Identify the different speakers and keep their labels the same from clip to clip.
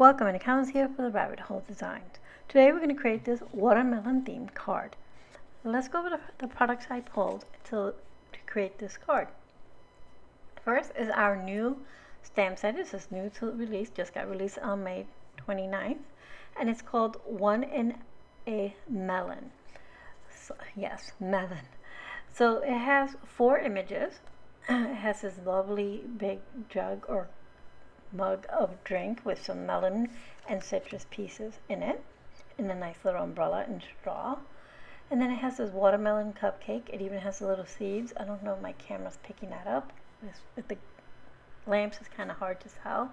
Speaker 1: Welcome, and Accountants here for the Rabbit Hole Designs. Today we're going to create this watermelon themed card. Let's go over the products I pulled to create this card. First is our new stamp set. This is new to release, just got released on May 29th, and it's called One In A Melon. So, yes, melon. So it has 4 images. It has this lovely big jug or mug of drink with some melon and citrus pieces in it, in a nice little umbrella and straw. And then it has this watermelon cupcake. It even has the little seeds. I don't know if my camera's picking that up. With the lamps, it's kind of hard to tell.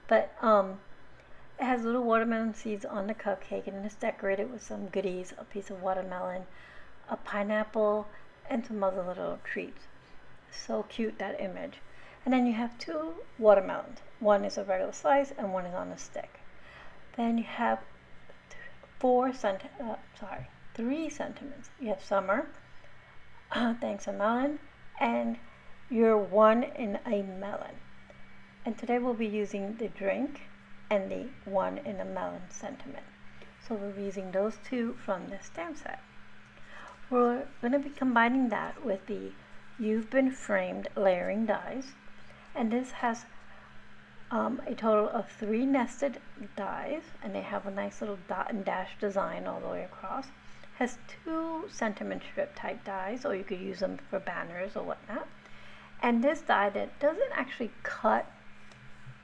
Speaker 1: But it has little watermelon seeds on the cupcake, and it's decorated with some goodies, a piece of watermelon, a pineapple, and some other little treats. So cute, that image. And then you have 2 watermelons. One is a regular slice and one is on a stick. Then you have 3 sentiments. You have summer, thanks a melon, and your One In A Melon. And today we'll be using the drink and the One In A Melon sentiment. So we'll be using those 2 from the stamp set. We're going to be combining that with the You've Been Framed layering dies. And this has a total of 3 nested dies, and they have a nice little dot and dash design all the way across. Has 2 sentiment strip type dies, or you could use them for banners or whatnot. And this die that doesn't actually cut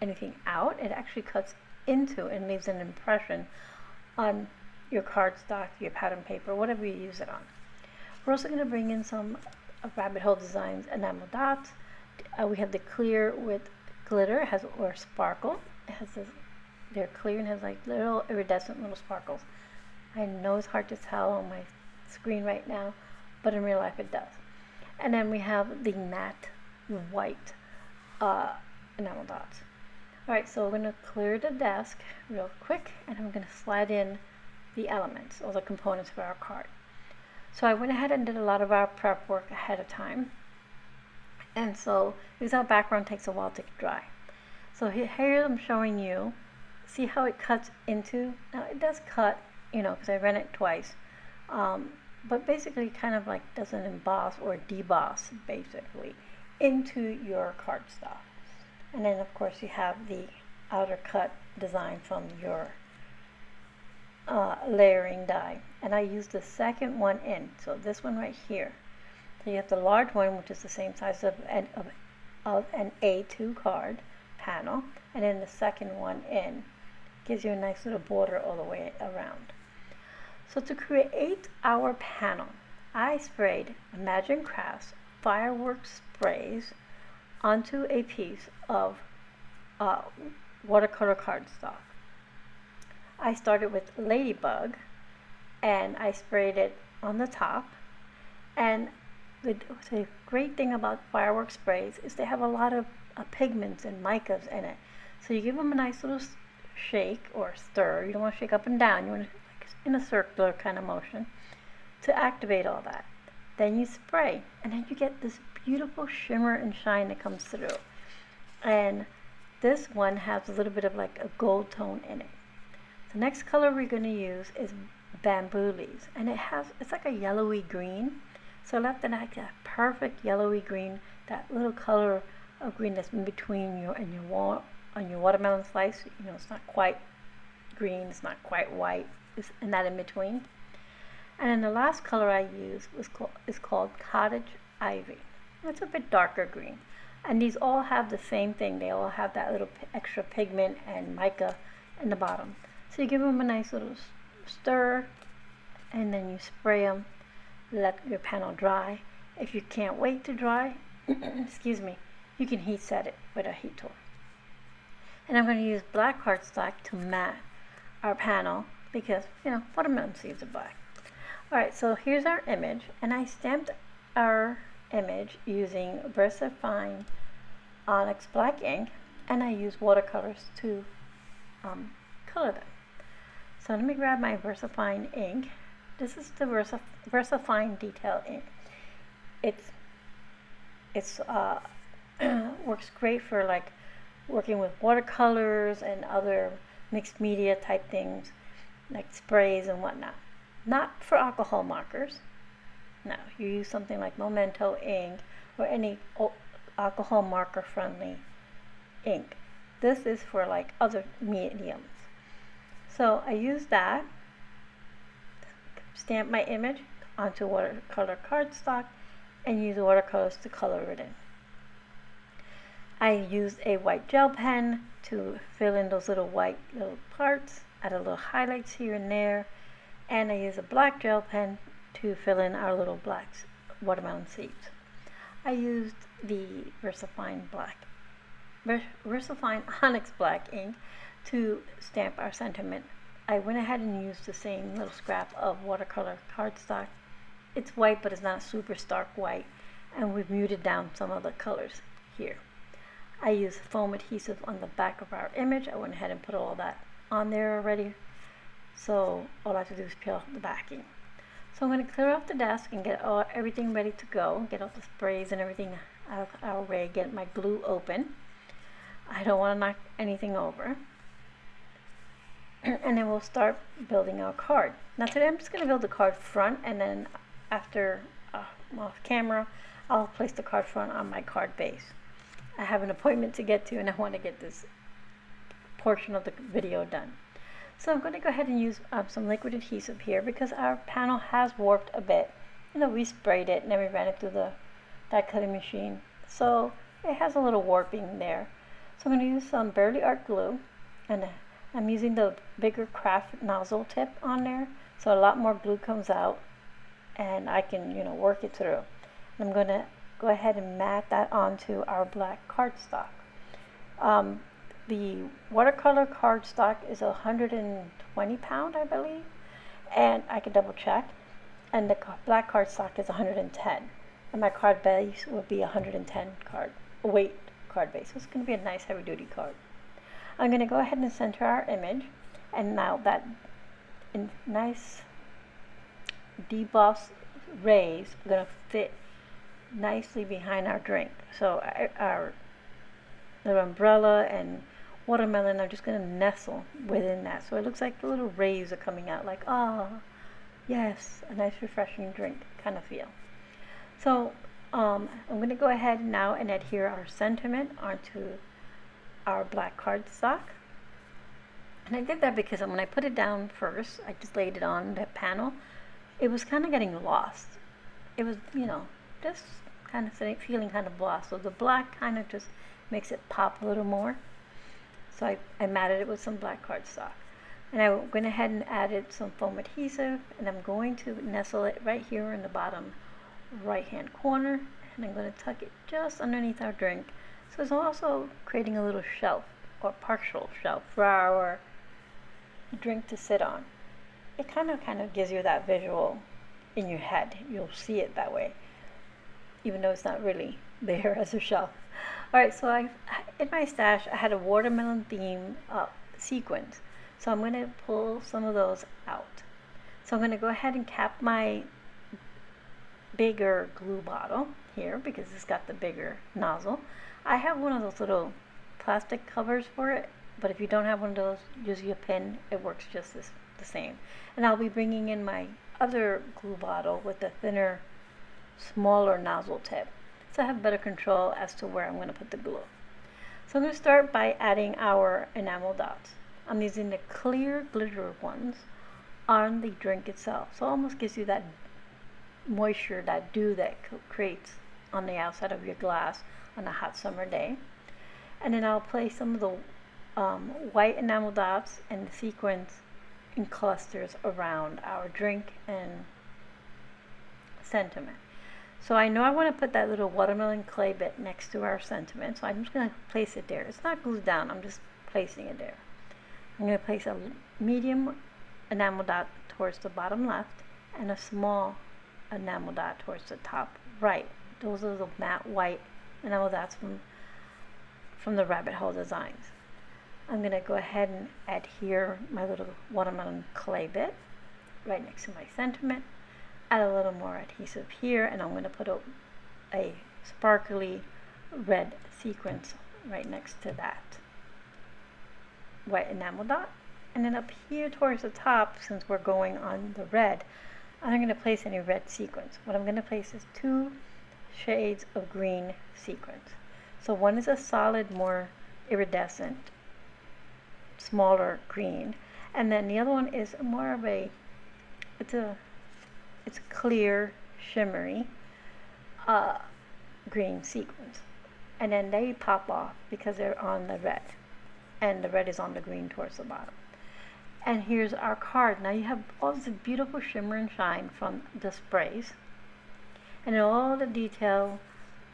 Speaker 1: anything out, it actually cuts into and leaves an impression on your cardstock, your pattern paper, whatever you use it on. We're also going to bring in some Rabbit Hole Designs enamel dots. We have the clear with glitter, or sparkle. It has this, they're clear and has like little iridescent little sparkles. I know it's hard to tell on my screen right now, but in real life it does. And then we have the matte white enamel dots. Alright, so we're going to clear the desk real quick, and I'm going to slide in the elements or the components for our card. So I went ahead and did a lot of our prep work ahead of time. And so because our background takes a while to dry. So here I'm showing you, see how it cuts into, now it does cut, because I ran it twice, but basically kind of like doesn't emboss or deboss basically into your cardstock. And then of course you have the outer cut design from your layering die. And I used the second one in, so this one right here. So you have the large one, which is the same size of an A2 card panel, and then the second one in gives you a nice little border all the way around. So to create our panel, I sprayed Imagine Crafts fireworks sprays onto a piece of watercolor cardstock. I started with Ladybug, and I sprayed it on the top, and the great thing about fireworks sprays is they have a lot of pigments and micas in it. So you give them a nice little shake or stir. You don't want to shake up and down. You want to like in a circular kind of motion to activate all that. Then you spray, and then you get this beautiful shimmer and shine that comes through. And this one has a little bit of like a gold tone in it. The next color we're going to use is Bamboo Leaves, and it's like a yellowy green. So I left it like a perfect yellowy green, that little color of green that's in between on your watermelon slice. It's not quite green, it's not quite white, it's in that in between. And then the last color I used is called Cottage Ivy. It's a bit darker green. And these all have the same thing. They all have that little extra pigment and mica in the bottom. So you give them a nice little stir, and then you spray them. Let your panel dry. If you can't wait to dry, excuse me, you can heat set it with a heat tool. And I'm going to use black cardstock to mat our panel because, watermelon seeds are black. Alright, so here's our image, and I stamped our image using VersaFine Onyx black ink, and I use watercolors to color them. So let me grab my VersaFine ink. This is the VersaFine detail ink. It's works great for like working with watercolors and other mixed media type things like sprays and whatnot. Not for alcohol markers. No, you use something like Memento ink or any alcohol marker friendly ink. This is for like other mediums. So I use that, stamp my image onto watercolor cardstock, and use watercolors to color it in. I used a white gel pen to fill in those little white little parts, add a little highlights here and there, and I use a black gel pen to fill in our little black watermelon seeds. I used the VersaFine Onyx black ink to stamp our sentiment. I went ahead and used the same little scrap of watercolor cardstock. It's white, but it's not super stark white, and we've muted down some of the colors here. I used foam adhesive on the back of our image. I went ahead and put all that on there already, so all I have to do is peel off the backing. So I'm going to clear off the desk and get everything ready to go, get all the sprays and everything out of our way, get my glue open. I don't want to knock anything over. And then we'll start building our card. Now today I'm just going to build the card front, and then after off camera I'll place the card front on my card base. I have an appointment to get to, and I want to get this portion of the video done. So I'm going to go ahead and use some liquid adhesive here because our panel has warped a bit. We sprayed it and then we ran it through the die cutting machine, so it has a little warping there. So I'm going to use some Barely Art glue, and I'm using the bigger craft nozzle tip on there, so a lot more glue comes out and I can work it through. And I'm going to go ahead and mat that onto our black cardstock. The watercolor cardstock is 120 pound, I believe, and I can double check, and the black cardstock is 110, and my card base will be 110 weight card base. So it's going to be a nice heavy duty card. I'm going to go ahead and center our image, and now that nice debossed rays are going to fit nicely behind our drink. So our little umbrella and watermelon are just going to nestle within that, so it looks like the little rays are coming out, like, oh yes, a nice refreshing drink kind of feel. So I'm going to go ahead now and adhere our sentiment onto our black cardstock. And I did that because when I put it down first, I just laid it on the panel, it was kind of getting lost. It was, just kind of feeling kind of lost. So the black kind of just makes it pop a little more. So I matted it with some black cardstock. And I went ahead and added some foam adhesive, and I'm going to nestle it right here in the bottom right hand corner, and I'm going to tuck it just underneath our drink. So it's also creating a little shelf or partial shelf for our drink to sit on. It kind of gives you that visual in your head. You'll see it that way, even though it's not really there as a shelf. Alright, so in my stash I had a watermelon theme sequins, so I'm going to pull some of those out. So I'm going to go ahead and cap my bigger glue bottle here because it's got the bigger nozzle. I have one of those little plastic covers for it, but if you don't have one of those, use your pin. It works just the same. And I'll be bringing in my other glue bottle with the thinner, smaller nozzle tip, so I have better control as to where I'm going to put the glue. So I'm going to start by adding our enamel dots. I'm using the clear glitter ones on the drink itself, so it almost gives you that moisture, that dew that creates on the outside of your glass on a hot summer day. And then I'll place some of the white enamel dots and the sequins in clusters around our drink and sentiment. So I know I want to put that little watermelon clay bit next to our sentiment, so I'm just going to place it there. It's not glued down, I'm just placing it there. I'm going to place a medium enamel dot towards the bottom left and a small enamel dot towards the top right. Those are the matte white enamel dots from the rabbit hole designs. I'm going to go ahead and adhere my little watermelon clay bit right next to my sentiment. Add a little more adhesive here, and I'm going to put a sparkly red sequence right next to that white enamel dot. And then up here towards the top, since we're going on the red, I'm not going to place any red sequins. What I'm going to place is 2 shades of green sequins. So one is a solid, more iridescent, smaller green, and then the other one is more of a, it's clear, shimmery green sequins. And then they pop off because they're on the red, and the red is on the green towards the bottom. And here's our card. Now you have all this beautiful shimmer and shine from the sprays, and all the detail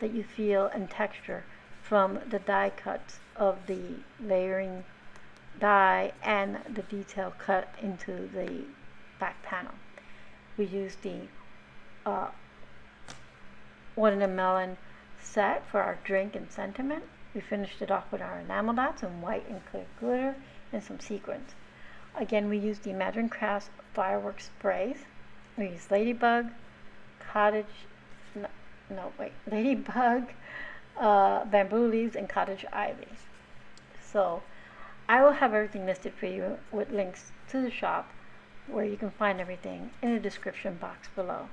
Speaker 1: that you feel and texture from the die cuts of the layering die and the detail cut into the back panel. We used the One In A Melon set for our drink and sentiment. We finished it off with our enamel dots and white and clear glitter and some sequins. Again, we used the Imagine Crafts fireworks sprays. We used Ladybug, Cottage, Ladybug, bamboo leaves, and Cottage ivy. So I will have everything listed for you with links to the shop where you can find everything in the description box below,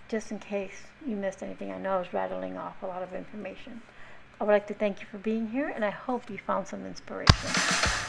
Speaker 1: just in case you missed anything. I know I was rattling off a lot of information. I would like to thank you for being here, and I hope you found some inspiration.